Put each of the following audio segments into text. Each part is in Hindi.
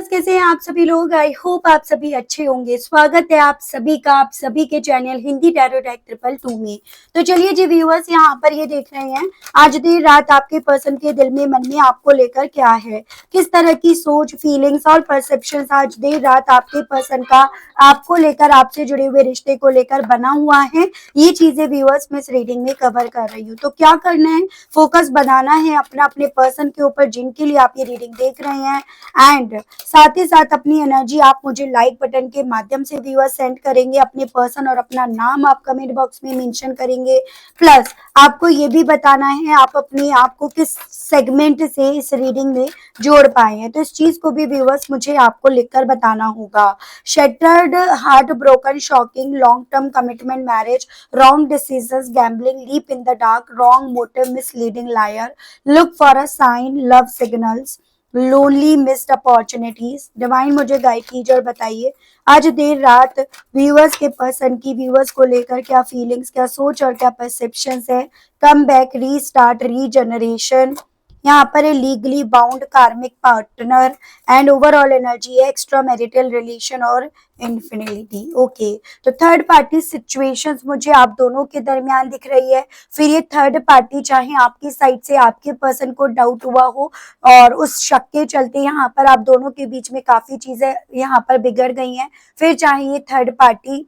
व्यूअर्स, कैसे हैं आप सभी लोग। आई होप आप सभी अच्छे होंगे। स्वागत है आप सभी का आप सभी के चैनल हिंदी टैरो डेक 222 में। तो चलिए जी व्यूअर्स, यहाँ पर ये देख रहे हैं आज देर रात आपके पर्सन के दिल में मन में आपको लेकर क्या है, किस तरह की सोच, फीलिंग्स और परसेप्शन आज देर रात आपके पर्सन का आपको लेकर, आपसे जुड़े हुए रिश्ते को लेकर बना हुआ है। ये चीजें व्यूअर्स मैं इस रीडिंग में कवर कर रही हूँ। तो क्या करना है, फोकस बनाना है अपना अपने पर्सन के ऊपर जिनके लिए आप ये रीडिंग देख रहे हैं। एंड साथ ही साथ अपनी एनर्जी आप मुझे लाइक बटन के माध्यम से व्यूअर्स सेंड करेंगे, अपने पर्सन और अपना नाम आप कमेंट बॉक्स में मेंशन करेंगे। प्लस आपको ये भी बताना है आप अपने आप को किस सेगमेंट से इस रीडिंग में जोड़ पाए हैं, तो इस चीज को भी व्यूअर्स मुझे आपको लिखकर बताना होगा। Shattered heart broken, shocking, long term commitment, marriage, wrong decisions, gambling, leap in the dark, wrong motive, misleading, liar, look for a sign, love signals, lonely, missed opportunities. Divine मुझे गाइड कीजिए और बताइए आज देर रात व्यूअर्स के पर्सन की व्यूअर्स को लेकर क्या फीलिंग्स, क्या सोच और क्या परसेप्शंस है। कम बैक, रीस्टार्ट, रीजनरेशन, यहाँ पर है लीगली बाउंड, कार्मिक पार्टनर एंड ओवरऑल एनर्जी है एक्स्ट्रा मैरिटल रिलेशन और इन्फिनिटी। ओके, तो थर्ड पार्टी सिचुएशंस मुझे आप दोनों के दरमियान दिख रही है। फिर ये थर्ड पार्टी चाहे आपकी साइड से आपके पर्सन को डाउट हुआ हो और उस शक के चलते यहाँ पर आप दोनों के बीच में काफी चीजें यहाँ पर बिगड़ गई हैं, फिर चाहे ये थर्ड पार्टी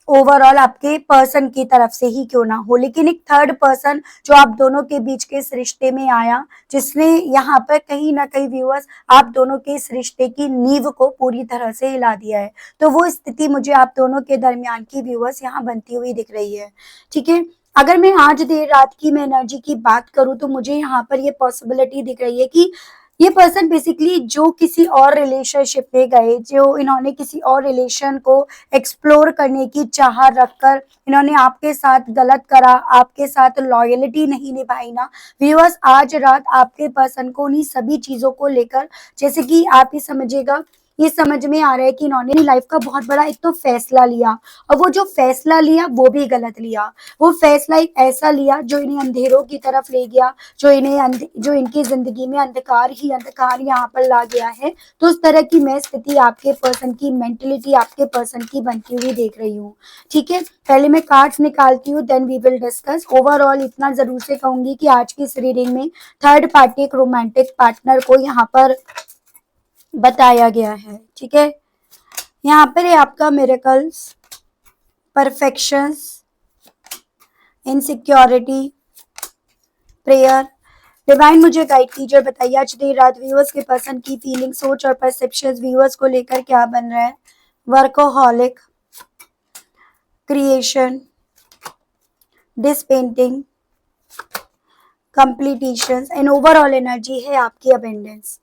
ओवरऑल आपके पर्सन की तरफ से ही क्यों ना हो, लेकिन एक थर्ड पर्सन जो आप दोनों के बीच के इस रिश्ते में आया, जिसने यहाँ पर कहीं ना कहीं व्यूअर्स आप दोनों के इस रिश्ते की नींव को पूरी तरह से हिला दिया है। तो वो स्थिति मुझे आप दोनों के दरमियान की व्यूअर्स यहाँ बनती हुई दिख रही है। ठीक है, अगर मैं आज देर रात की मैं एनर्जी की बात करूं तो मुझे यहाँ पर ये पॉसिबिलिटी दिख रही है कि ये पर्सन बेसिकली जो किसी और रिलेशनशिप में गए, जो इन्होंने किसी और रिलेशन को एक्सप्लोर करने की चाह रखकर इन्होंने आपके साथ गलत करा, आपके साथ लॉयलिटी नहीं निभाई ना व्यूअर्स, आज रात आपके पर्सन को उन्हीं सभी चीजों को लेकर, जैसे कि आप ही समझिएगा, ये समझ में आ रहा है कि इन्होंने अपनी लाइफ का बहुत बड़ा एक तो फैसला लिया, और वो जो फैसला लिया वो भी गलत लिया। वो फैसला एक ऐसा लिया जो इन्हें अंधेरों की तरफ ले गया, जो इनकी जिंदगी में अंधकार ही अंधकार यहाँ पर ला गया है। तो उस तरह की मैं स्थिति आपके पर्सन की, मेंटलिटी आपके पर्सन की बनती हुई देख रही हूँ। ठीक है, पहले मैं कार्ड्स निकालती हूँ, then we will discuss. Overall इतना जरूर से कहूंगी कि आज की इस रीडिंग में थर्ड पार्टी एक रोमांटिक पार्टनर को यहाँ पर बताया गया है। ठीक है, यहाँ पर है आपका miracles, perfections, insecurity, prayer. Divine मुझे गाइड कीजिए और बताइए आज देर रात व्यूअर्स के पर्सन की फीलिंग, सोच और परसेप्शंस व्यूअर्स को लेकर क्या बन रहा है। वर्कोहॉलिक, क्रिएशन, डिसपेंटिंग, कंप्लीटिशन एंड ओवरऑल एनर्जी है आपकी अबेंडेंस।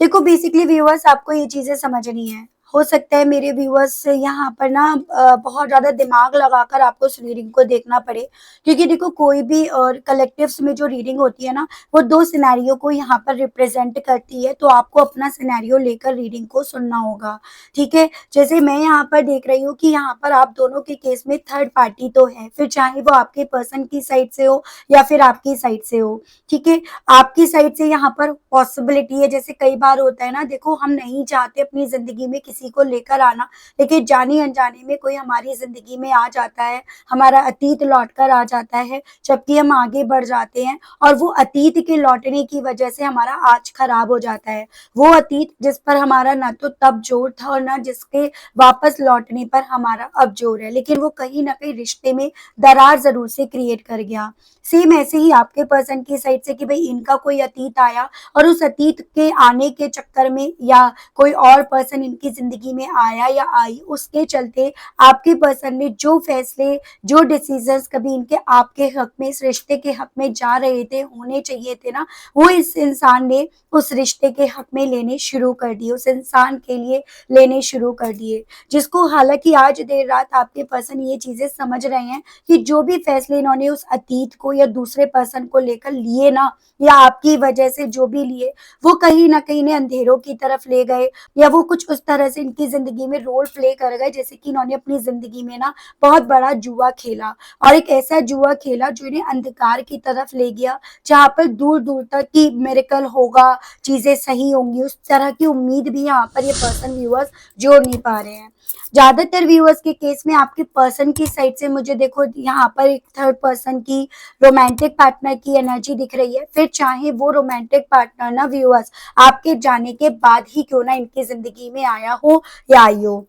देखो बेसिकली व्यूअर्स आपको ये चीजें समझनी है। हो सकता है मेरे व्यूअर्स यहाँ पर ना बहुत ज्यादा दिमाग लगाकर आपको उस रीडिंग को देखना पड़े, क्योंकि देखो कोई भी और कलेक्टिव्स में जो रीडिंग होती है ना, वो दो सिनेरियो को यहाँ पर रिप्रेजेंट करती है, तो आपको अपना सिनेरियो लेकर रीडिंग को सुनना होगा। ठीक है, जैसे मैं यहाँ पर देख रही हूँ कि यहाँ पर आप दोनों के केस में थर्ड पार्टी तो है, फिर चाहे वो आपके पर्सन की साइड से हो या फिर आपकी साइड से हो। ठीक है, आपकी साइड से यहाँ पर पॉसिबिलिटी है, जैसे कई बार होता है ना, देखो हम नहीं चाहते अपनी जिंदगी में किसी को लेकर आना, लेकिन जाने अनजाने में कोई हमारी जिंदगी में आ जाता है, हमारा अतीत लौट कर आ जाता है, जबकि हम आगे बढ़ जाते हैं और वो अतीत के लौटने की वजह से हमारा आज खराब हो जाता है। वो अतीत जिस पर हमारा ना तो तब जोर था और ना जिसके वापस लौटने पर हमारा अब जोर है, लेकिन वो कहीं ना कहीं रिश्ते में दरार जरूर से क्रिएट कर गया। सेम ऐसे ही आपके पर्सन की साइड से कि भाई इनका कोई अतीत आया और उस अतीत के आने के चक्कर में या कोई और पर्सन इनकी जिंदगी में आया या आई, उसके चलते आपके पर्सन ने जो फैसले, जो डिसीजंस कभी इनके आपके हक में, इस रिश्ते के हक में जा रहे थे, होने चाहिए थे ना, वो इस इंसान ने उस रिश्ते के हक में लेने शुरू कर दिए, उस इंसान के लिए लेने शुरू कर दिए, जिसको हालांकि आज देर रात आपके पर्सन ये चीजें समझ रहे हैं कि जो भी फैसले इन्होंने उस अतीत को या दूसरे पर्सन को लेकर लिए ना, या आपकी वजह से जो भी लिए, वो कहीं ना कहीं ने अंधेरों की तरफ ले गए, या वो कुछ उस तरह से ऐसे इनकी जिंदगी में रोल प्ले कर गए जैसे कि इन्होंने अपनी जिंदगी में ना बहुत बड़ा जुआ खेला, और एक ऐसा जुआ खेला जो इन्हें अंधकार की तरफ ले गया, जहां पर दूर दूर तक की मेरेकल होगा, चीजें सही होंगी, उस तरह की उम्मीद भी यहाँ पर ये पर्सन व्यूअर्स जोड़ नहीं पा रहे हैं। ज्यादातर व्यूअर्स के केस में आपके पर्सन की साइड से मुझे देखो यहाँ पर एक थर्ड पर्सन की, रोमांटिक पार्टनर की एनर्जी दिख रही है। फिर चाहे वो रोमांटिक पार्टनर ना व्यूअर्स आपके जाने के बाद ही क्यों ना इनकी जिंदगी में आया हो या आई हो,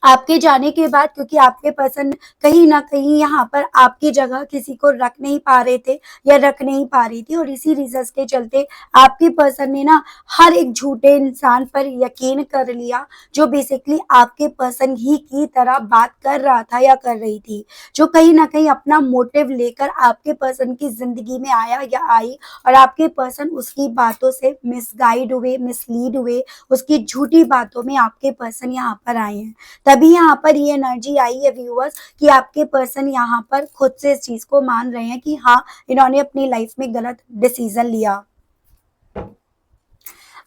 आपके जाने के बाद, क्योंकि आपके पर्सन कहीं ना कहीं यहाँ पर आपकी जगह किसी को रख नहीं पा रहे थे या रख नहीं पा रही थी, और इसी रीजन के चलते आपके पर्सन ने ना हर एक झूठे इंसान पर यकीन कर लिया जो बेसिकली आपके पर्सन ही की तरह बात कर रहा था या कर रही थी, जो कहीं ना कहीं अपना मोटिव लेकर आपके पर्सन की जिंदगी में आया या आई, और आपके पर्सन उसकी बातों से मिसगाइड हुए, मिसलीड हुए, उसकी झूठी बातों में आपके पर्सन यहाँ पर आए हैं। तभी यहाँ पर ये एनर्जी आई है व्यूअर्स कि आपके पर्सन यहाँ पर खुद से इस चीज को मान रहे हैं कि हाँ, इन्होंने अपनी लाइफ में गलत डिसीजन लिया।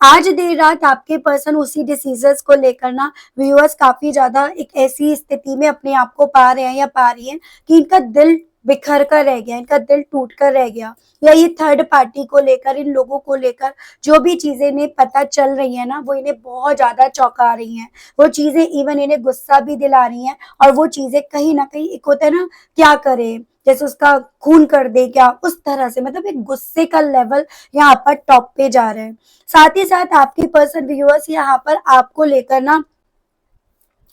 आज देर रात आपके पर्सन उसी डिसीजंस को लेकर ना व्यूअर्स काफी ज्यादा एक ऐसी स्थिति में अपने आप को पा रहे हैं या पा रही हैं कि इनका दिल बिखर कर रह गया, इनका दिल टूट कर रह गया, या ये थर्ड पार्टी को लेकर, इन लोगों को लेकर जो भी चीजें इन्हें पता चल रही है ना, वो इन्हें बहुत ज्यादा चौंका रही हैं। वो चीजें इवन इन्हें गुस्सा भी दिला रही हैं, और वो चीजें कहीं ना कहीं एक होता है ना, क्या करे, जैसे उसका खून कर दे क्या, उस तरह से, मतलब एक गुस्से का लेवल यहाँ पर टॉप पे जा रहे हैं। साथ ही साथ आपके पर्सन व्यूअर्स यहाँ पर आपको लेकर ना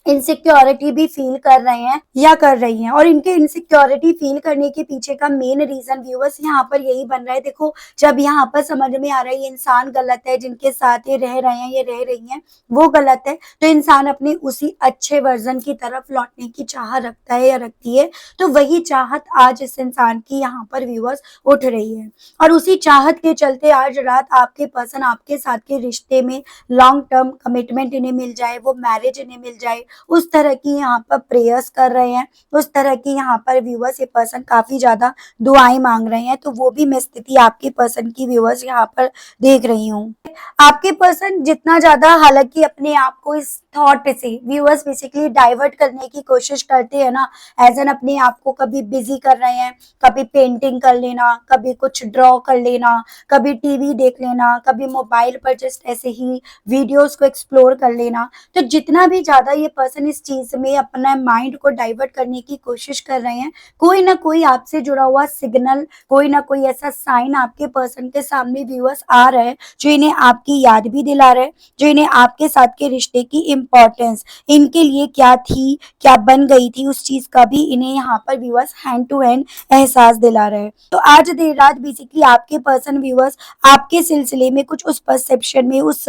इनसिक्योरिटी भी फील कर रहे हैं या कर रही हैं, और इनके इनसिक्योरिटी फील करने के पीछे का मेन रीजन व्यूअर्स यहाँ पर यही बन रहा है। देखो, जब यहाँ पर समझ में आ रहा है ये इंसान गलत है, जिनके साथ ये रह रहे हैं, ये रह रही हैं, वो गलत है, तो इंसान अपने उसी अच्छे वर्जन की तरफ लौटने की चाह रखता है या रखती है। तो वही चाहत आज इस इंसान की यहाँ पर व्यूअर्स उठ रही है, और उसी चाहत के चलते आज रात आपके पर्सन आपके साथ के रिश्ते में लॉन्ग टर्म कमिटमेंट इन्हें मिल जाए, वो मैरिज इन्हें मिल जाए, उस तरह की यहाँ पर प्रेयर्स कर रहे हैं, उस तरह की यहाँ पर व्यूअर्स ये पर्सन काफी ज्यादा दुआएं मांग रहे हैं। तो वो भी मैं स्थिति आपके पर्सन की व्यूअर्स यहाँ पर देख रही हूँ। आपके पर्सन जितना ज्यादा हालांकि अपने आप को इस थॉट से व्यूअर्स बेसिकली डाइवर्ट करने की कोशिश करते हैं ना, एज एन अपने आप को कभी बिजी कर रहे हैं, कभी पेंटिंग कर लेना, कभी कुछ ड्रॉ कर लेना, कभी टीवी देख लेना, कभी मोबाइल पर जस्ट ऐसे ही वीडियोस को एक्सप्लोर कर लेना। तो जितना भी ज्यादा ये पर्सन इस चीज में अपना माइंड को डाइवर्ट करने की कोशिश कर रहे हैं, कोई ना कोई आपसे जुड़ा हुआ सिग्नल, कोई ना कोई ऐसा साइन आपके पर्सन के सामने व्यूअर्स आ रहा है जो इन्हें आपकी याद भी दिला रहा है, जो इन्हें आपके साथ के रिश्ते की इम्पोर्टेंस, इनके लिए क्या थी, क्या बन गई थी, उस चीज का भी इन्हें यहाँ पर व्यूअर्स हैंड टू हैंड एहसास दिला रहे हैं। तो आज देर रात बेसिकली आपके पर्सन व्यूअर्स आपके सिलसिले में कुछ उस परसेप्शन में, उस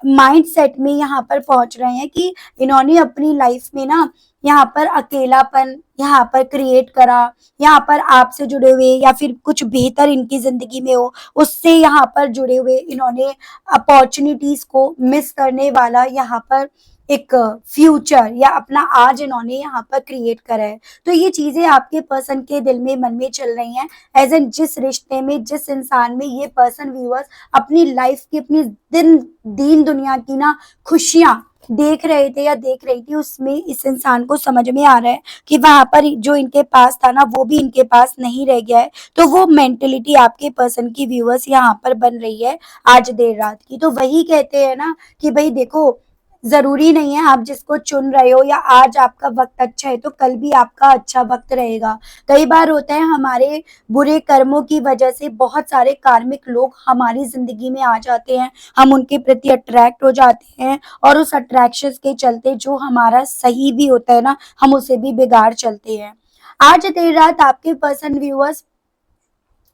माइंड सेट में यहाँ पर पहुंच रहे हैं कि इन्होंने अपनी लाइफ में ना यहाँ पर अकेलापन यहाँ पर क्रिएट करा, यहाँ पर आपसे जुड़े हुए या फिर कुछ बेहतर इनकी जिंदगी में हो उससे यहाँ पर जुड़े हुए इन्होंने अपॉर्चुनिटीज को मिस करने वाला यहाँ पर एक फ्यूचर या अपना आज इन्होंने यहाँ पर क्रिएट करा है। तो ये चीजें आपके पर्सन के दिल में, मन में चल रही हैं, एज एन जिस रिश्ते में, जिस इंसान में ये पर्सन व्यूअर्स अपनी लाइफ की, अपनी दीन दुनिया की ना खुशियां देख रहे थे या देख रही थी, उसमें इस इंसान को समझ में आ रहा है कि वहां पर जो इनके पास था ना वो भी इनके पास नहीं रह गया है। तो वो मेंटेलिटी आपके पर्सन की व्यूअर्स यहाँ पर बन रही है आज देर रात की। तो वही कहते हैं ना कि भाई देखो, जरूरी नहीं है आप जिसको चुन रहे हो या आज आपका वक्त अच्छा है तो कल भी आपका अच्छा वक्त रहेगा। कई बार होता है हमारे बुरे कर्मों की वजह से बहुत सारे कार्मिक लोग हमारी जिंदगी में आ जाते हैं, हम उनके प्रति अट्रैक्ट हो जाते हैं, और उस अट्रैक्शन के चलते जो हमारा सही भी होता है ना, हम उसे भी बिगाड़ चलते हैं। आज देर रात आपके पर्सन व्यूअर्स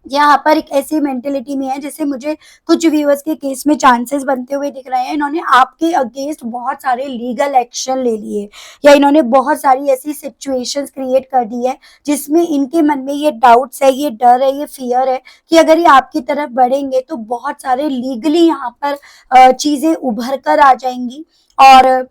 यहाँ पर एक ऐसी मेंटेलिटी में है, जैसे मुझे कुछ व्यूअर्स के केस में चांसेस बनते हुए दिख रहे हैं, इन्होंने आपके अगेंस्ट बहुत सारे लीगल एक्शन ले लिए, या इन्होंने बहुत सारी ऐसी सिचुएशंस क्रिएट कर दी है जिसमें इनके मन में ये डाउट्स है, ये डर है, ये फियर है कि अगर ये आपकी तरफ बढ़ेंगे तो बहुत सारे लीगली यहाँ पर चीजें उभर कर आ जाएंगी, और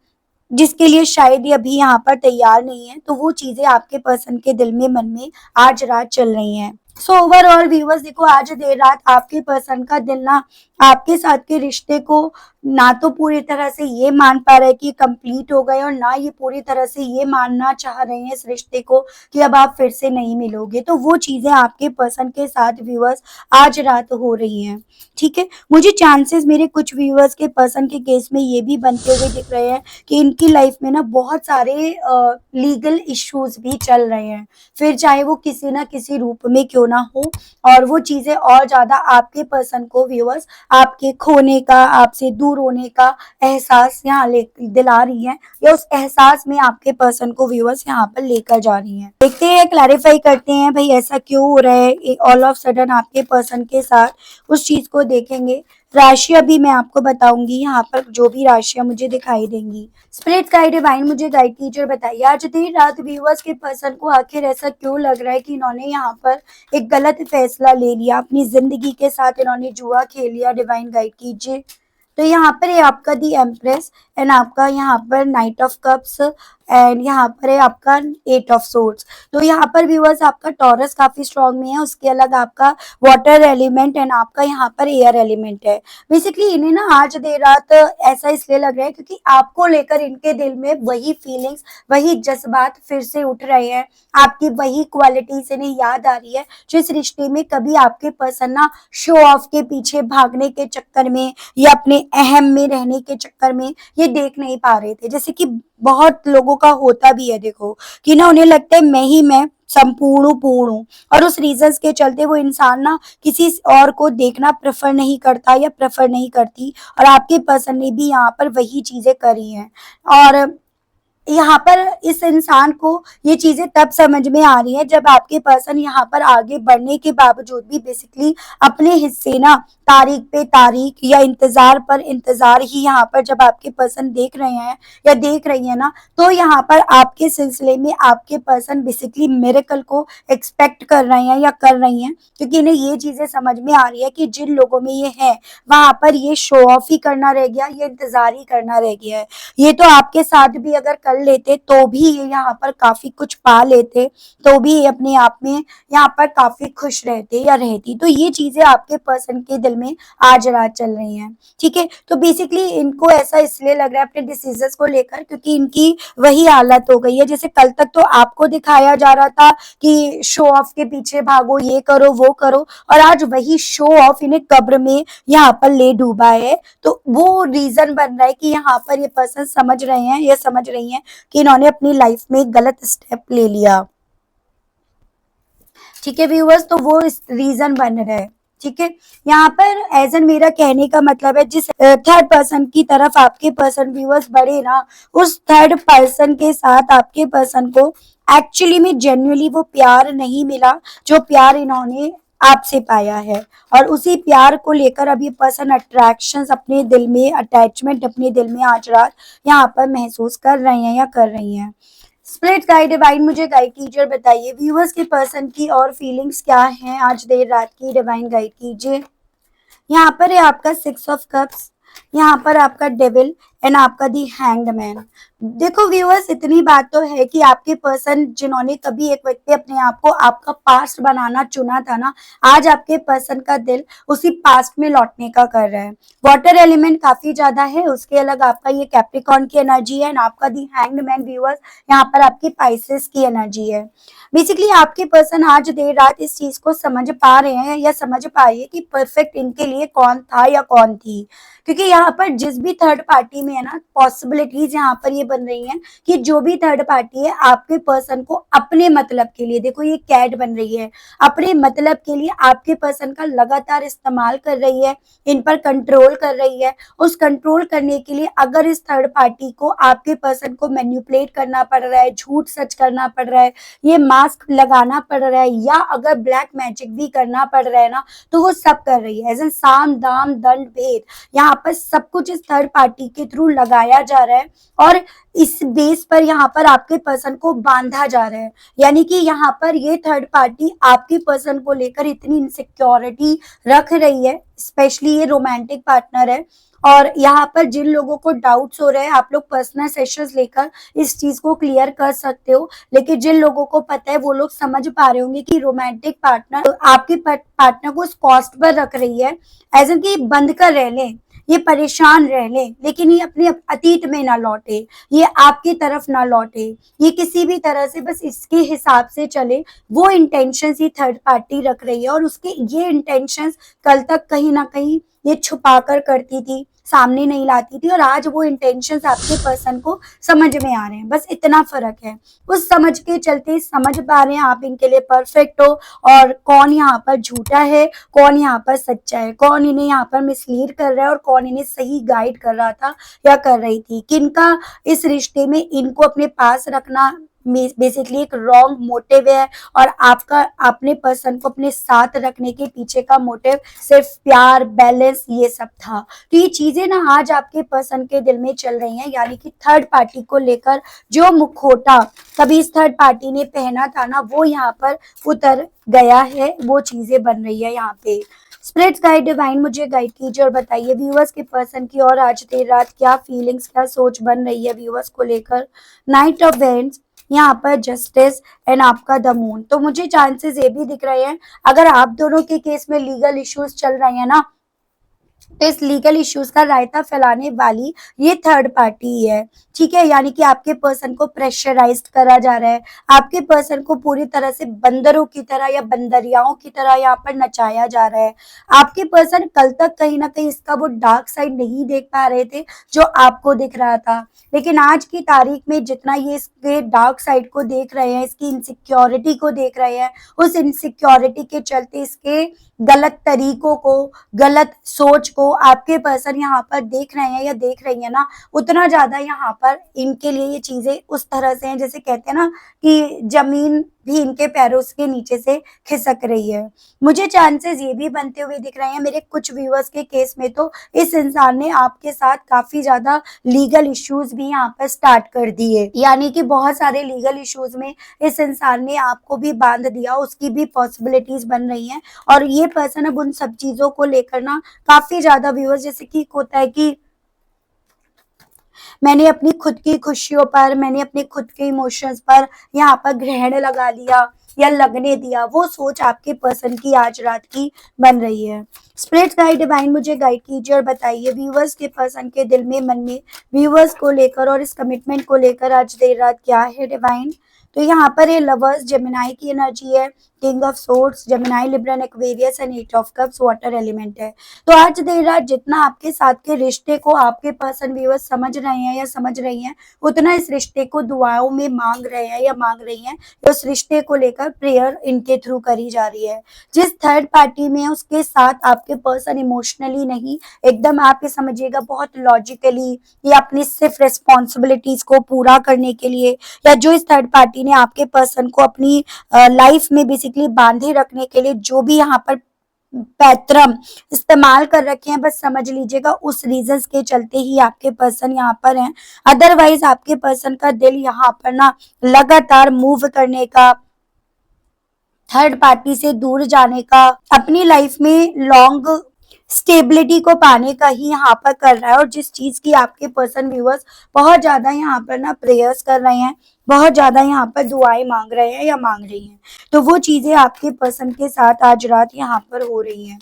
जिसके लिए शायद ये अभी यहाँ पर तैयार नहीं है। तो वो चीजें आपके पर्सन के दिल में, मन में आज रात चल रही हैं। सो ओवरऑल व्यूअर्स देखो, आज देर रात आपके पर्सन का दिल ना आपके साथ के रिश्ते को ना तो पूरी तरह से ये मान पा रहे कि कंप्लीट हो गए और ना ये पूरी तरह से ये मानना चाह रहे हैं इस रिश्ते को कि अब आप फिर से नहीं मिलोगे। तो वो चीजें आपके पर्सन के साथ व्यूअर्स आज रात हो रही हैं। ठीक है, मुझे चांसेस मेरे कुछ व्यूअर्स के पर्सन के केस में ये भी बनते हुए दिख रहे हैं कि इनकी लाइफ में ना बहुत सारे लीगल इश्यूज भी चल रहे हैं, फिर चाहे वो किसी ना किसी रूप में क्यों ना हो। और वो चीजें और ज्यादा आपके पर्सन को व्यूअर्स आपके खोने का, आपसे दूर होने का एहसास यहाँ ले दिला रही है, या उस एहसास में आपके पर्सन को व्यूअर्स यहाँ पर लेकर जा रही हैं। देखते हैं, क्लैरिफाई करते हैं भाई ऐसा क्यों हो रहा है ऑल ऑफ सडन आपके पर्सन के साथ, उस चीज को देखेंगे। राशियां भी मैं आपको बताऊंगी, यहाँ पर जो भी राशियां मुझे दिखाई देंगी। स्पिरिट गाइड डिवाइन मुझे गाइड टीचर बताइए आज देर रात व्यूअर्स के पर्सन को आखिर ऐसा क्यों लग रहा है कि इन्होंने यहाँ पर एक गलत फैसला ले लिया, अपनी जिंदगी के साथ इन्होंने जुआ खेल लिया। डिवाइन गाइड कीजिए। तो यहाँ पर है आपका दी एम्प्रेस एंड आपका यहाँ पर नाइट ऑफ कप्स एंड यहाँ पर है आपका 8 ऑफ सोर्ड्स। तो यहाँ पर व्यूअर्स आपका टॉरस काफी स्ट्रॉन्ग में है, उसके अलग आपका वाटर एलिमेंट एंड आपका यहाँ पर एयर एलिमेंट है। बेसिकली इन्हें ना आज देर रात ऐसा इसलिए लग रहा है क्योंकि आपको लेकर इनके दिल में वही फीलिंग्स, वही जज्बात फिर से उठ रहे हैं, आपकी वही क्वालिटीज इन्हें याद आ रही है जो इस रिश्ते में कभी आपके पर्सन ना शो ऑफ के पीछे भागने के चक्कर में या अपने अहम में रहने के चक्कर में ये देख नहीं पा रहे थे। जैसे कि बहुत लोगों का होता भी है, देखो कि ना उन्हें लगता है मैं संपूर्ण पूर्ण हूँ, और उस रीजंस के चलते वो इंसान ना किसी और को देखना प्रेफर नहीं करता या प्रेफर नहीं करती। और आपके पर्सन ने भी यहाँ पर वही चीजें करी हैं। और यहाँ पर इस इंसान को ये चीजें तब समझ में आ रही है जब आपके पर्सन यहाँ पर आगे बढ़ने के बावजूद भी बेसिकली अपने हिस्से ना तारीख पे तारीख या इंतजार पर इंतजार ही यहाँ पर जब आपके पर्सन देख रहे हैं या देख रही है ना, तो यहाँ पर आपके सिलसिले में आपके पर्सन बेसिकली मिरेकल को एक्सपेक्ट कर रहे हैं या कर रही हैं, क्योंकि इन्हें ये चीजें समझ में आ रही है कि जिन लोगों में ये है वहां पर ये शो ऑफ ही करना रह गया, ये इंतजार ही करना रह गया है। ये तो आपके साथ भी अगर कर लेते तो भी ये यहाँ पर काफी कुछ पा लेते, तो भी ये अपने आप में यहाँ पर काफी खुश रहते या रहती। तो ये चीजें आपके पर्सन के दिल में आज रात चल रही हैं। ठीक है, तो बेसिकली इनको ऐसा इसलिए लग रहा है अपने डिसीजंस को लेकर क्योंकि इनकी वही हालत हो गई है। जैसे कल तक तो आपको दिखाया जा रहा था कि शो ऑफ के पीछे भागो, ये करो वो करो, और आज वही शो ऑफ इन्हें कब्र में यहाँ पर ले डूबा है। तो वो रीजन बन रहा है कि यहाँ पर ये पर्सन समझ रहे हैं, ये समझ रही हैं कि इन्होंने अपनी लाइफ में गलत स्टेप ले लिया। ठीक है व्यूअर्स, तो वो इस रीजन बन रहा है। ठीक है, यहाँ पर एज एन मेरा कहने का मतलब है जिस थर्ड पर्सन की तरफ आपके पर्सन व्यूअर्स बढ़े ना, उस थर्ड पर्सन के साथ आपके पर्सन को एक्चुअली में जेन्युइनली वो प्यार नहीं मिला जो प्यार इन्होंने आपसे पाया है। और उसी प्यार को लेकर अब ये पर्सन अट्रैक्शन अपने दिल में, अटैचमेंट अपने दिल में आज रात यहाँ पर महसूस कर रहे हैं या कर रही हैं। स्प्लिट गाइड डिवाइन मुझे गाइड टीचर बताइए व्यूअर्स के पर्सन की और फीलिंग्स क्या हैं आज देर रात की, डिवाइन गाइड कीजिए। यहाँ पर है आपका 6 ऑफ कप्स, यहाँ पर आपका डेविल एंड आपका दी हैंग्ड मैन। देखो व्यूअर्स, इतनी बात तो है कि आपके पर्सन जिन्होंने कभी एक व्यक्ति अपने आप को आपका पास्ट बनाना चुना था ना, आज आपके पर्सन का दिल उसी पास्ट में लौटने का कर रहा है। वाटर एलिमेंट काफी ज्यादा है, उसके अलग आपका ये कैप्रिकॉर्न की एनर्जी है एंड आपका दी हैंग्ड मैन व्यूअर्स यहाँ पर आपकी पाइसेस की एनर्जी है। बेसिकली आपके पर्सन आज देर रात इस चीज को समझ पा रहे हैं या समझ पाए कि परफेक्ट इनके लिए कौन था या कौन थी, क्योंकि यहाँ पर जिस भी थर्ड पार्टी में है ना, पॉसिबिलिटीज यहाँ पर ये बन रही हैं कि जो भी थर्ड पार्टी है आपके पर्सन को अपने मतलब के लिए, देखो ये कैट बन रही है, अपने मतलब के लिए आपके पर्सन का लगातार इस्तेमाल कर रही है, इन पर कंट्रोल कर रही है। उस कंट्रोल करने के लिए अगर इस थर्ड पार्टी को आपके पर्सन को मैनिपुलेट करना पड़ रहा है, झूठ सच करना पड़ रहा है, ये मास्क लगाना पड़ रहा है, या अगर ब्लैक मैजिक भी करना पड़ रहा है ना, तो वो सब कर रही है। एज एन साम दाम दंड भेद, यहाँ पर सब कुछ इस थर्ड पार्टी के थ्रू थ्रू लगाया जा रहा है और इस बेस पर यहाँ पर आपके पर्सन को बांधा जा रहा है। यानी कि यहाँ पर ये थर्ड पार्टी आपके पर्सन को लेकर इतनी इनसिक्योरिटी रख रही है, स्पेशली ये रोमांटिक पार्टनर है। और यहाँ पर जिन लोगों को डाउट्स हो रहे हैं, आप लोग पर्सनल सेशंस लेकर इस चीज को क्लियर कर सकते हो। लेकिन जिन लोगों को पता है वो लोग समझ पा रहे होंगे कि रोमांटिक पार्टनर आपके पार्टनर को कॉस्ट पर रख रही है, एज कि बंद कर रह ले, ये परेशान रह ले, लेकिन ये अपने अतीत में ना लौटे, ये आपकी तरफ ना लौटे, ये किसी भी तरह से बस इसके हिसाब से चले, वो इंटेंशंस ये थर्ड पार्टी रख रही है। और उसके ये इंटेंशंस कल तक कहीं ना कहीं ये छुपा कर करती थी, सामने नहीं लाती थी, और आज वो इंटेंशंस आपके पर्सन को समझ में आ रहे हैं। बस इतना फर्क है, उस समझ के चलते समझ पा रहे हैं आप इनके लिए परफेक्ट हो, और कौन यहाँ पर झूठा है, कौन यहाँ पर सच्चा है, कौन इन्हें यहाँ पर मिसलीड कर रहा है और कौन इन्हें सही गाइड कर रहा था या कर रही थी। किनका इस रिश्ते में इनको अपने पास रखना बेसिकली एक रॉन्ग मोटिव है, और आपका अपने पर्सन को अपने साथ रखने के पीछे का मोटिव सिर्फ प्यार, बैलेंस, ये सब था। तो ये चीजें ना आज आपके पर्सन के दिल में चल रही हैं, यानी कि थर्ड पार्टी को लेकर जो मुखौटा कभी इस थर्ड पार्टी ने पहना था ना, वो यहाँ पर उतर गया है, वो चीजें बन रही है यहाँ पे। स्पिरिट्स गाइड डिवाइन मुझे गाइड कीजिए और बताइए व्यूअर्स के पर्सन की और आज देर रात क्या फीलिंग्स, क्या सोच बन रही है व्यूअर्स को लेकर। नाइट ऑफ वेंस, यहाँ पर जस्टिस एंड आपका द मून। तो मुझे चांसेस ये भी दिख रहे हैं, अगर आप दोनों के केस में लीगल इश्यूज चल रहे हैं ना, तो इस लीगल इश्यूज का रायता फैलाने वाली ये थर्ड पार्टी है, ठीक है। यानी कि आपके पर्सन को प्रेशराइज्ड करा जा रहा है, आपके पर्सन को पूरी तरह से बंदरों की तरह या बंदरियाओं की तरह यहाँ पर नचाया जा रहा है। आपके पर्सन कल तक कहीं ना कहीं इसका वो डार्क साइड नहीं देख पा रहे थे जो आपको दिख रहा था, लेकिन आज की तारीख में जितना ये इसके डार्क साइड को देख रहे हैं, इसकी इनसिक्योरिटी को देख रहे हैं, उस इनसिक्योरिटी के चलते इसके गलत तरीकों को, गलत सोच को आपके पर्सन यहाँ पर देख रहे हैं या देख रही है ना, उतना ज्यादा यहाँ पर इनके लिए ये चीजें उस तरह से हैं, जैसे कहते हैं ना कि जमीन भी इनके पैरों के नीचे से खिसक रही है। मुझे चांसेस ये भी बनते हुए दिख रहे हैं मेरे कुछ व्यूअर्स के केस में, तो इस इंसान ने आपके साथ काफी ज्यादा लीगल इश्यूज भी यहाँ पर स्टार्ट कर दिए, यानी कि बहुत सारे लीगल इश्यूज में इस इंसान ने आपको भी बांध दिया, उसकी भी पॉसिबिलिटीज बन रही हैं। और ये पर्सन अब उन सब चीजों को लेकर ना काफी ज्यादा व्यूअर्स, जैसे कि होता है कि मैंने अपनी खुद की खुशियों पर, मैंने अपने खुद के इमोशंस पर यहाँ पर ग्रहण लगा लिया या लगने दिया, वो सोच आपके पर्सन की आज रात की बन रही है। स्पिरिट गाइड डिवाइन मुझे गाइड कीजिए और बताइए व्यूवर्स के पर्सन के दिल में, मन में व्यूवर्स को लेकर और इस कमिटमेंट को लेकर आज देर रात क्या है डिवाइन। तो यहाँ पर ये लवर्स, जेमिनाई की एनर्जी है, king of swords, Gemini, Libran, Aquarius and eight of cups, water element है। तो आज देर रात जितना आपके साथ के रिश्ते को आपके पर्सन व्यूअर्स समझ रहे हैं या समझ रही हैं, उतना इस रिश्ते को दुआओं में मांग रहे हैं या मांग रही हैं, तो उस रिश्ते को लेकर प्रेयर इनके थ्रू करी जा रही है। जिस थर्ड पार्टी में उसके साथ आपके पर्सन इमोशनली नहीं, एकदम आप ये समझिएगा बहुत लॉजिकली या अपनी सिर्फ रिस्पॉन्सिबिलिटीज को पूरा करने के लिए, या जो इस थर्ड पार्टी ने आपके पर्सन को अपनी लाइफ में बेसिकली बांधे रखने के लिए जो भी यहाँ पर पैतरम इस्तेमाल कर रखे हैं, बस समझ लीजिएगा उस रीजंस के चलते ही आपके पर्सन यहाँ पर हैं। अदरवाइज आपके पर्सन का दिल यहाँ पर ना लगातार मूव करने का, थर्ड पार्टी से दूर जाने का, अपनी लाइफ में लॉन्ग स्टेबिलिटी को पाने का ही यहाँ पर कर रहा है। और जिस चीज की आपके पर्सन व्यूअर्स बहुत ज्यादा यहाँ पर ना प्रेयर्स कर रहे हैं, बहुत ज्यादा यहाँ पर दुआएं मांग रहे हैं या मांग रही हैं, तो वो चीजें आपके पर्सन के साथ आज रात यहाँ पर हो रही हैं,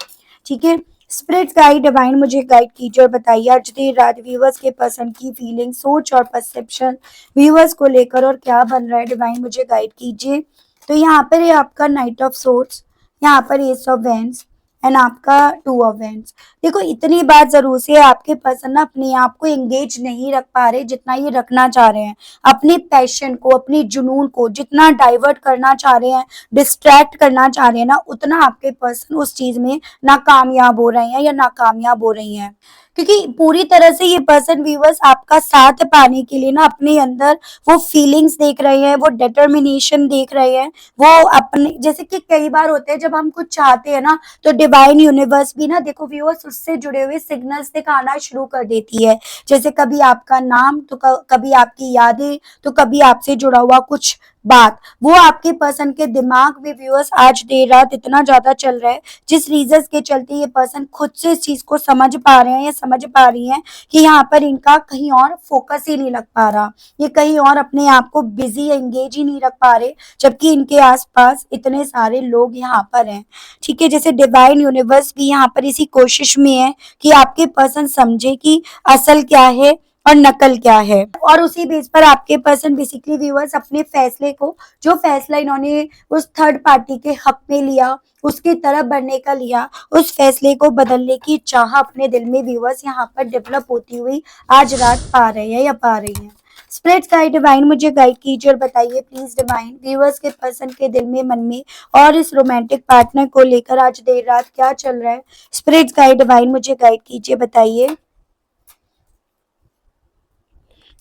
ठीक है। स्पिरिट गाइड डिवाइन मुझे गाइड कीजिए और बताइए आज देर रात व्यूअर्स के पर्सन की फीलिंग, सोच और परसेप्शन व्यूअर्स को लेकर और क्या बन रहा है डिवाइन मुझे गाइड कीजिए। तो यहाँ पर ये आपका नाइट ऑफ सोर्ड्स, यहाँ पर एस ऑफ वेंस एंड आपका टू ऑफ वेंस। देखो इतनी बात जरूर से आपके पर्सन ना अपने आप को एंगेज नहीं रख पा रहे जितना ये रखना चाह रहे हैं, अपने पैशन को, अपने जुनून को जितना डाइवर्ट करना चाह रहे हैं, डिस्ट्रैक्ट करना चाह रहे हैं ना, उतना आपके पर्सन उस चीज में नाकामयाब हो रहे हैं या नाकामयाब हो रही हैं। क्योंकि पूरी तरह से ये पर्सन व्यूअर्स आपका साथ पाने के लिए ना अपने अंदर वो फीलिंग्स देख रहे हैं, वो डिटर्मिनेशन देख रहे हैं, वो अपने जैसे कि कई बार होते हैं जब हम कुछ चाहते हैं ना तो डिवाइन यूनिवर्स भी ना देखो व्यूअर्स उससे जुड़े हुए सिग्नल्स दिखाना शुरू कर देती है। जैसे कभी आपका नाम तो कभी आपकी यादें तो कभी आपसे जुड़ा हुआ कुछ बात, वो आपके पर्सन के दिमाग में व्यूअर्स आज देर रात इतना ज्यादा चल रहा है जिस रीजन के चलते ये पर्सन खुद से इस चीज को समझ पा रहे हैं या समझ पा रही हैं कि यहाँ पर इनका कहीं और फोकस ही नहीं लग पा रहा, ये कहीं और अपने आप को बिजी एंगेज ही नहीं रख पा रहे, जबकि इनके आसपास इतने सारे लोग यहाँ पर हैं। ठीक है, जैसे डिवाइन यूनिवर्स भी यहाँ पर इसी कोशिश में है कि आपके पर्सन समझे कि असल क्या है और नकल क्या है, और उसी बेस पर आपके पर्सन बेसिकली व्यूअर्स अपने फैसले को, जो फैसला इन्होंने उस थर्ड पार्टी के हक में लिया, उसकी तरफ बढ़ने का लिया, उस फैसले को बदलने की चाह अपने दिल में व्यूअर्स यहाँ पर डेवलप होती हुई आज रात पा रहे हैं या पा रही हैं। स्पिरिट्स गाइड डिवाइन मुझे गाइड कीजिए और बताइए प्लीज डिवाइन व्यूअर्स के पर्सन के दिल में, मन में और इस रोमांटिक पार्टनर को लेकर आज देर रात क्या चल रहा है। स्पिरिट्स गाइड डिवाइन मुझे गाइड कीजिए, बताइए।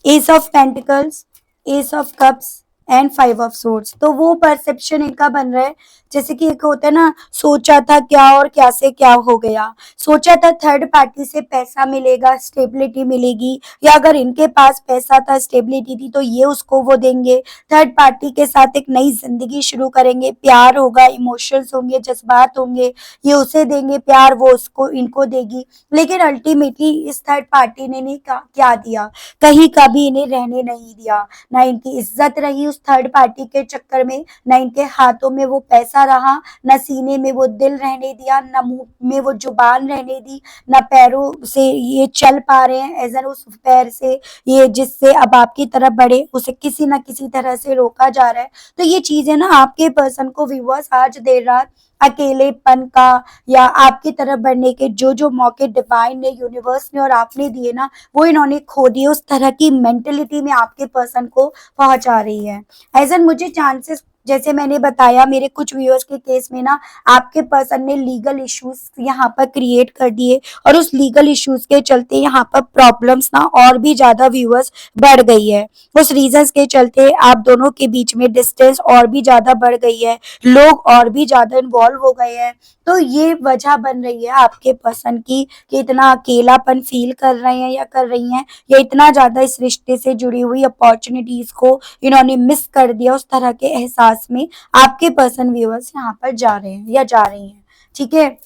S of pentacles, S of cups and five of swords. तो वो परसेप्शन इनका बन रहा है जैसे कि एक होता है ना, सोचा था क्या और क्या से क्या हो गया। सोचा था थर्ड पार्टी से पैसा मिलेगा, स्टेबिलिटी मिलेगी, या अगर इनके पास पैसा था, स्टेबिलिटी थी तो ये उसको वो देंगे, थर्ड पार्टी के साथ एक नई जिंदगी शुरू करेंगे, प्यार होगा, इमोशंस होंगे, जज्बात होंगे, ये उसे देंगे प्यार, वो उसको इनको देगी। लेकिन अल्टीमेटली इस थर्ड पार्टी ने नहीं क्या दिया, कहीं का भी इन्हें रहने नहीं दिया, ना इनकी इज्जत रही उस थर्ड पार्टी के चक्कर में, ना इनके हाथों में वो पैसा रहा, न सीने में वो दिल रहने दिया, न मुंह में वो जुबान रहने दी, न पैरों से ये चल पा रहे हैं, एजर उस पैर से ये जिससे अब आपकी तरफ बढ़े उसे किसी न किसी तरह से रोका जा रहा है। तो ये चीजें ना आपके पर्सन को व्यूअर्स आज देर रात अकेलेपन का या आपकी तरफ बढ़ने के जो जो मौके डिवाइन ने, यूनिवर्स ने और आपने दिए ना, वो इन्होंने खो दिए, उस तरह की मेंटेलिटी में आपके पर्सन को पहुंचा रही है। एजन मुझे चांसेस, जैसे मैंने बताया मेरे कुछ व्यूअर्स के केस में ना आपके पर्सन ने लीगल इश्यूज यहाँ पर क्रिएट कर दिए, और उस लीगल इश्यूज के चलते यहाँ पर प्रॉब्लम्स ना और भी ज्यादा व्यूअर्स बढ़ गई है। उस रीजंस के चलते आप दोनों के बीच में डिस्टेंस और भी ज्यादा बढ़ गई है, लोग और भी ज्यादा इन्वॉल्व हो गए हैं। तो ये वजह बन रही है आपके पर्सन की कि इतना अकेलापन फील कर रहे हैं या कर रही हैं, या इतना ज्यादा इस रिश्ते से जुड़ी हुई अपॉर्चुनिटीज को इन्होंने मिस कर दिया, उस तरह के एहसास में आपके पर्सन व्यूअर्स यहाँ पर जा रहे हैं या जा रही हैं। ठीक है,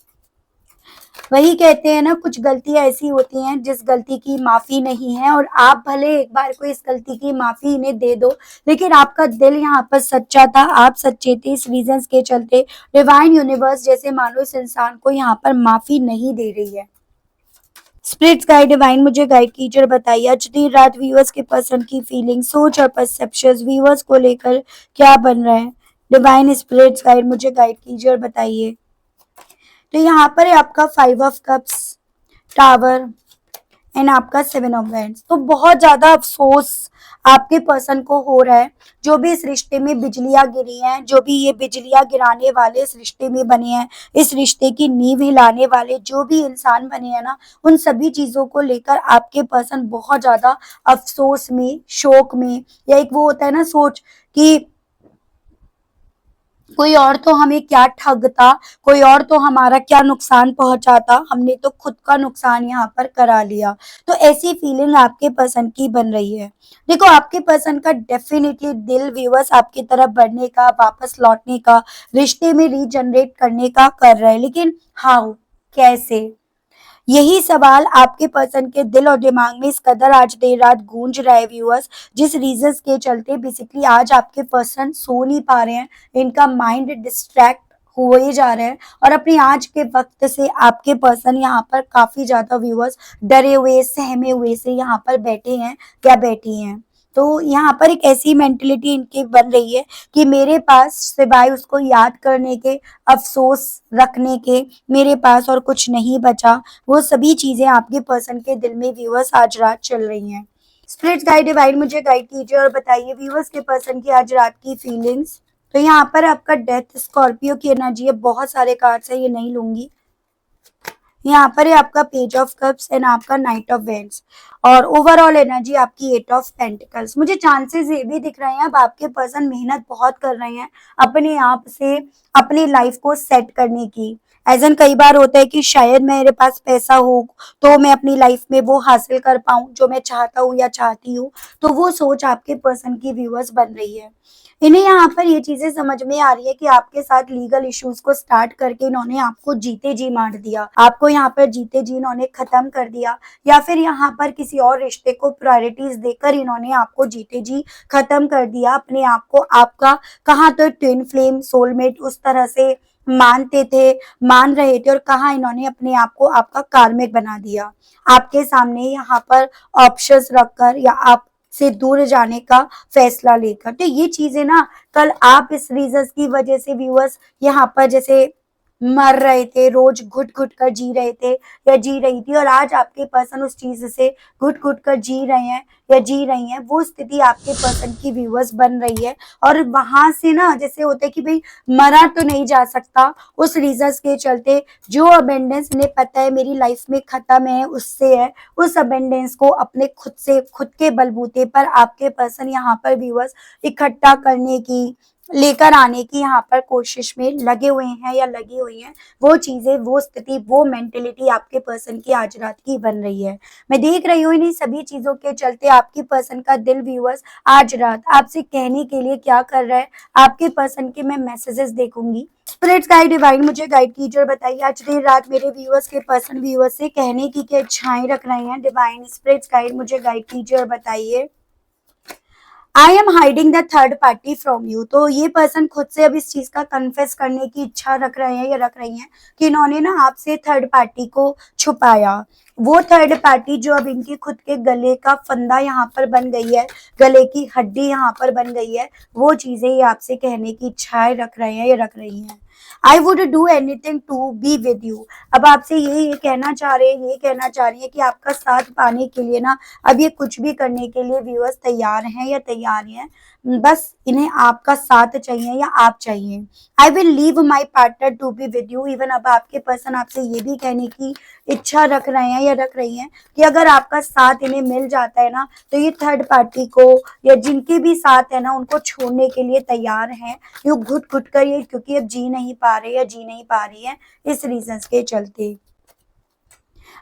वही कहते हैं ना, कुछ गलतियां ऐसी होती हैं जिस गलती की माफी नहीं है, और आप भले एक बार को इस गलती की माफी इन्हें दे दो, लेकिन आपका दिल यहाँ पर सच्चा था, आप सच्चे थे, इस रीजंस के चलते डिवाइन यूनिवर्स जैसे मानो इस इंसान को यहाँ पर माफी नहीं दे रही है। स्पिरिट्स गाइड डिवाइन मुझे गाइड कीजिए और बताइए आज देर रात व्यूअर्स के पर्सन की फीलिंग, सोच और परसेप्शन व्यूअर्स को लेकर क्या बन रहा है। डिवाइन स्पिरिट्स गाइड मुझे गाइड कीजिए और बताइए। तो यहाँ पर है आपका five of cups, tower and आपका सेवन ऑफ वैंड्स। तो बहुत ज्यादा अफसोस आपके पर्सन को हो रहा है, जो भी इस रिश्ते में बिजलियां गिरी हैं, जो भी ये बिजलियां गिराने वाले इस रिश्ते में बने हैं, इस रिश्ते की नींव हिलाने वाले जो भी इंसान बने हैं ना, उन सभी चीजों को लेकर आपके पर्सन बहुत ज्यादा अफसोस में, शोक में, या एक वो होता है ना सोच कि कोई और तो हमें क्या ठगता, कोई और तो हमारा क्या नुकसान पहुंचाता, हमने तो खुद का नुकसान यहाँ पर करा लिया। तो ऐसी फीलिंग आपके पर्सन की बन रही है। देखो आपके पर्सन का डेफिनेटली दिल व्यूअर्स आपकी तरफ बढ़ने का, वापस लौटने का, रिश्ते में रीजनरेट करने का कर रहा है, लेकिन हाउ, कैसे, यही सवाल आपके पर्सन के दिल और दिमाग में इस कदर आज देर रात गूंज रहा है व्यूअर्स, जिस रीजंस के चलते बेसिकली आज आपके पर्सन सो नहीं पा रहे हैं, इनका माइंड डिस्ट्रैक्ट हुए जा रहे हैं, और अपनी आज के वक्त से आपके पर्सन यहाँ पर काफी ज्यादा व्यूअर्स डरे हुए, सहमे हुए से यहाँ पर बैठे हैं या बैठी हैं। तो यहाँ पर एक ऐसी मेंटेलिटी इनकी बन रही है कि मेरे पास सिवाय उसको याद करने के, अफसोस रखने के, मेरे पास और कुछ नहीं बचा। वो सभी चीजें आपके पर्सन के दिल में व्यूअर्स आज रात चल रही हैं। स्पिरिट गाइड डिवाइन मुझे गाइड कीजिए और बताइए व्यूअर्स के पर्सन की आज रात की फीलिंग्स। तो यहाँ पर आपका डेथ, स्कॉर्पियो की एनर्जी है, बहुत सारे कार्ड्स है, ये नहीं लूंगी। यहाँ पर है आपका पेज ऑफ कप्स एंड आपका नाइट ऑफ वेंट्स, और ओवरऑल एनर्जी आपकी एट ऑफ पेंटिकल्स। मुझे चांसेस ये भी दिख रहे हैं अब आपके पर्सन मेहनत बहुत कर रहे हैं अपने आप से अपनी लाइफ को सेट करने की। एजन कई बार होता है कि शायद मेरे पास पैसा हो तो मैं अपनी लाइफ में वो हासिल कर पाऊं जो मैं चाहता हूँ या चाहती हूँ, तो वो सोच आपके पर्सन की व्यूअर्स बन रही है। इन्हें यहाँ पर ये चीजें समझ में आ रही है कि आपके साथ लीगल इश्यूज को स्टार्ट करके इन्होंने आपको जीते जी मार दिया, आपको यहाँ पर जीते जी इन्होंने खत्म कर दिया, या फिर यहाँ पर किसी और रिश्ते को प्रायोरिटीज देकर इन्होंने आपको जीते जी खत्म कर दिया। अपने आप को आपका कहाँ तो ट्विन फ्लेम सोलमेट उस तरह से मानते थे, मान रहे थे, और कहाँ इन्होंने अपने आप को आपका कार्मिक बना दिया। आपके सामने यहाँ पर ऑप्शंस रखकर या आप से दूर जाने का फैसला लेकर। तो ये चीजें ना कल आप इस रीजन की वजह से व्यूअर्स यहाँ पर जैसे मर रहे थे, रोज घुट घुट कर जी रहे थे या जी रही थी, और आज आपके पर्सन उस चीज से घुट घुट कर जी रहे हैं या जी रही हैं, वो स्थिति आपके पर्सन की व्यूअर्स बन रही है। और वहां से ना जैसे होता है कि भाई मरा तो नहीं जा सकता, उस रीजन के चलते जो अबेंडेंस इन्हें पता है मेरी लाइफ में खत्म है उससे है, उस अबेंडेंस को अपने खुद से खुद के बलबूते पर आपके पर्सन यहाँ पर व्यूअर्स इकट्ठा करने की, लेकर आने की यहाँ पर कोशिश में लगे हुए हैं या लगी हुई हैं। वो चीजें, वो स्थिति, वो मेंटेलिटी आपके पर्सन की आज रात की बन रही है। मैं देख रही हूँ इन्हीं सभी चीजों के चलते आपके पर्सन का दिल व्यूअर्स आज रात आपसे कहने के लिए क्या कर रहा है, आपके पर्सन के मैं मैसेजेस देखूंगी। स्पिरिट गाइड डिवाइन मुझे गाइड कीजिए और बताइए आज देर रात मेरे व्यूअर्स के पर्सन व्यूअर्स से कहने की क्या इच्छाएं रख रहे हैं। डिवाइन स्पिरिट गाइड मुझे गाइड कीजिए और बताइए। I am hiding the third party from you. तो ये पर्सन खुद से अब इस चीज का कन्फेस करने की इच्छा रख रहे हैं या रख रही हैं कि इन्होंने ना आपसे थर्ड पार्टी को छुपाया। वो थर्ड पार्टी जो अब इनके खुद के गले का फंदा यहाँ पर बन गई है, गले की हड्डी यहाँ पर बन गई है, वो चीजें ये आपसे कहने की इच्छाएं रख रहे हैं या रख रही हैं। I would do anything to be with you. अब आपसे ये कहना चाह रहे हैं, ये कहना चाह रही है कि आपका साथ पाने के लिए ना अब ये कुछ भी करने के लिए व्यूअर्स तैयार हैं या तैयार हैं, बस इन्हें आपका साथ चाहिए या आप चाहिए। I will leave my partner to be with you. Even अब आपके पर्सन आपसे ये भी कहने की इच्छा रख रहे हैं या रख रही हैं कि अगर आपका साथ इन्हें मिल जाता है ना तो ये थर्ड पार्टी को या जिनके भी साथ है ना उनको छोड़ने के लिए तैयार हैं। ये घुट घुट कर ये क्योंकि अब जी नहीं पा रहे या जी नहीं पा रही है इस रीजन के चलते।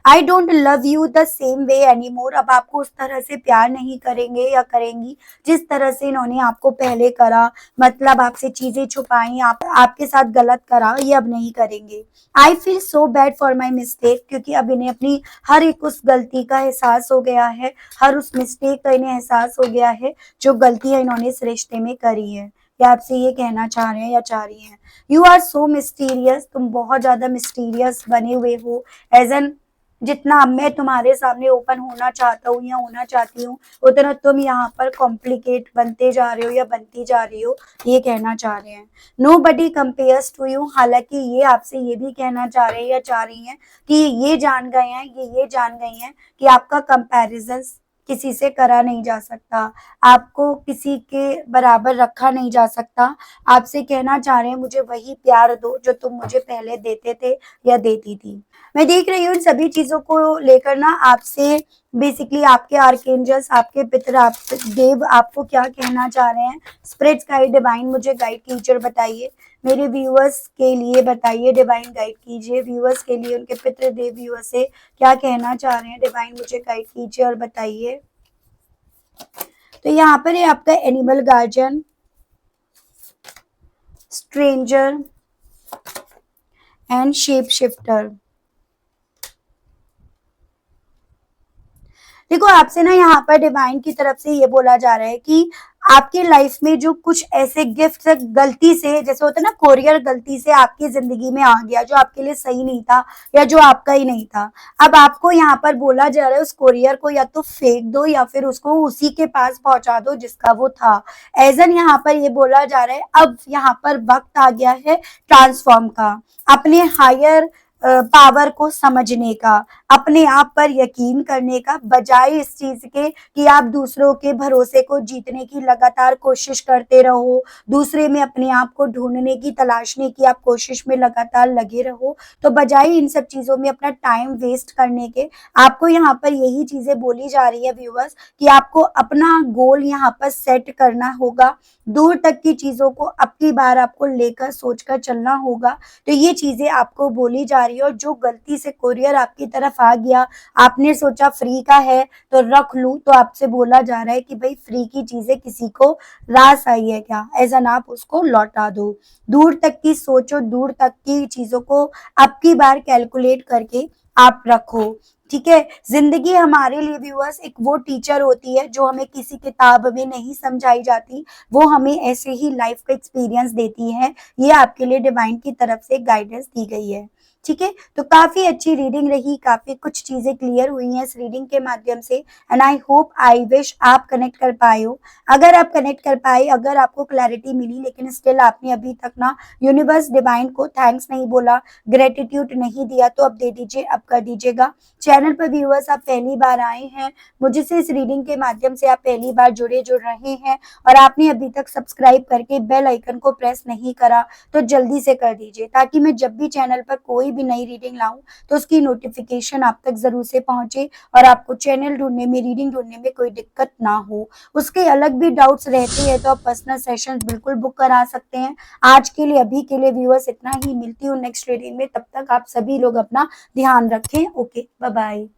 I don't love you the same way any more. अब आपको उस तरह से प्यार नहीं करेंगे या करेंगी जिस तरह से इन्होंने आपको पहले करा, मतलब आपसे चीजें छुपाई, आपके साथ गलत करा, ये अब नहीं करेंगे। I feel so bad for my mistake, क्योंकि अब इन्हें अपनी हर एक उस गलती का एहसास हो गया है, हर उस मिस्टेक का इन्हें एहसास हो गया है जो गलतियां इन्होंने इस रिश्ते में करी है। या आपसे ये कहना चाह रहे हैं या चाह रही हैं। You are so mysterious. तुम बहुत ज्यादा मिस्टीरियस बने हुए हो। एज एन जितना मैं तुम्हारे सामने ओपन होना चाहता हूँ या होना चाहती हूँ उतना तुम यहाँ पर कॉम्प्लिकेट बनते जा रहे हो या बनती जा रही हो, ये कहना चाह रहे हैं। Nobody compares to you. हालांकि ये आपसे ये भी कहना चाह रहे हैं या चाह रही हैं कि ये जान गए हैं, ये जान गई हैं कि आपका कंपैरिजन किसी से करा नहीं जा सकता, आपको किसी के बराबर रखा नहीं जा सकता। आपसे कहना चाह रहे हैं मुझे वही प्यार दो जो तुम मुझे पहले देते थे या देती थी। मैं देख रही हूँ इन सभी चीजों को लेकर ना आपसे बेसिकली आपके आर्कएंजल्स, आपके पितर, आप देव आपको क्या कहना चाह रहे हैं। स्पिरिट गाइड डिवाइन मुझे गाइड कीजिए और बताइए। मेरे व्यूअर्स के लिए बताइए, डिवाइन गाइड कीजिए व्यूअर्स के लिए, उनके पितर देव व्यूअर्स से क्या कहना चाह रहे हैं। डिवाइन मुझे गाइड कीजिए और बताइए। तो यहाँ पर है आपका animal guardian, stranger and shape shifter. देखो आपसे ना यहाँ पर डिवाइन की तरफ से ये बोला जा रहा है कि आपके लाइफ में जो कुछ ऐसे गिफ्ट गलती से, जैसे होता है ना कोरियर गलती से आपकी जिंदगी में आ गया जो आपके लिए सही नहीं था या जो आपका ही नहीं था, अब आपको यहाँ पर बोला जा रहा है उस कोरियर को या तो फेंक दो या फिर उसको उसी के पास पहुंचा दो जिसका वो था। एजन यहाँ पर ये बोला जा रहा है अब यहाँ पर वक्त आ गया है ट्रांसफॉर्म का, अपने हायर पावर को समझने का, अपने आप पर यकीन करने का, बजाय इस चीज के कि आप दूसरों के भरोसे को जीतने की लगातार कोशिश करते रहो, दूसरे में अपने आप को ढूंढने की, तलाशने की आप कोशिश में लगातार लगे रहो। तो बजाय इन सब चीजों में अपना टाइम वेस्ट करने के, आपको यहाँ पर यही चीजें बोली जा रही है व्यूअर्स कि आपको अपना गोल यहाँ पर सेट करना होगा, दूर तक की चीजों को अब की बार आपको लेकर सोचकर चलना होगा। तो ये चीजें आपको बोली जा रही है। और जो गलती से कोरियर आपकी तरफ आ गया, आपने सोचा फ्री का है तो रख लूं, तो आपसे बोला जा रहा है कि भाई फ्री की चीजें किसी को रास आई है क्या, ऐसा ना, आप उसको लौटा दो। दूर तक की सोचो, दूर तक की चीजों को अब की बार कैलकुलेट करके आप रखो। ठीक है, जिंदगी हमारे लिए व्यूअर्स एक वो टीचर होती है जो हमें किसी किताब में नहीं समझाई जाती, वो हमें ऐसे ही लाइफ का एक्सपीरियंस देती है। ये आपके लिए डिवाइन की तरफ से गाइडेंस दी गई है। ठीक है, तो काफी अच्छी रीडिंग रही, काफी कुछ चीजें क्लियर हुई हैं इस रीडिंग के माध्यम से। And I hope, I wish आप कनेक्ट कर पाए हो। अगर आप कनेक्ट कर पाए, अगर आपको क्लैरिटी मिली, लेकिन स्टिल आपने अभी तक ना यूनिवर्स डिवाइन को थैंक्स नहीं बोला, ग्रेटिट्यूड नहीं दिया, तो अब दे दीजिए, अब कर दीजिएगा। चैनल पर व्यूअर्स आप पहली बार आए हैं, मुझसे इस रीडिंग के माध्यम से आप पहली बार जुड़ रहे हैं और आपने अभी तक सब्सक्राइब करके बेल आइकन को प्रेस नहीं करा, तो जल्दी से कर दीजिए, ताकि मैं जब भी चैनल पर कोई भी नई रीडिंग लाऊं तो उसकी नोटिफिकेशन आप तक जरूर से पहुंचे और आपको चैनल ढूंढने में, रीडिंग ढूंढने में कोई दिक्कत ना हो। उसके अलग भी डाउट्स रहते हैं तो आप पर्सनल सेशन बिल्कुल बुक करा सकते हैं। आज के लिए, अभी के लिए व्यूअर्स इतना ही, मिलती हूँ नेक्स्ट रीडिंग में, तब तक आप सभी लोग अपना ध्यान रखें। Okay, bye bye.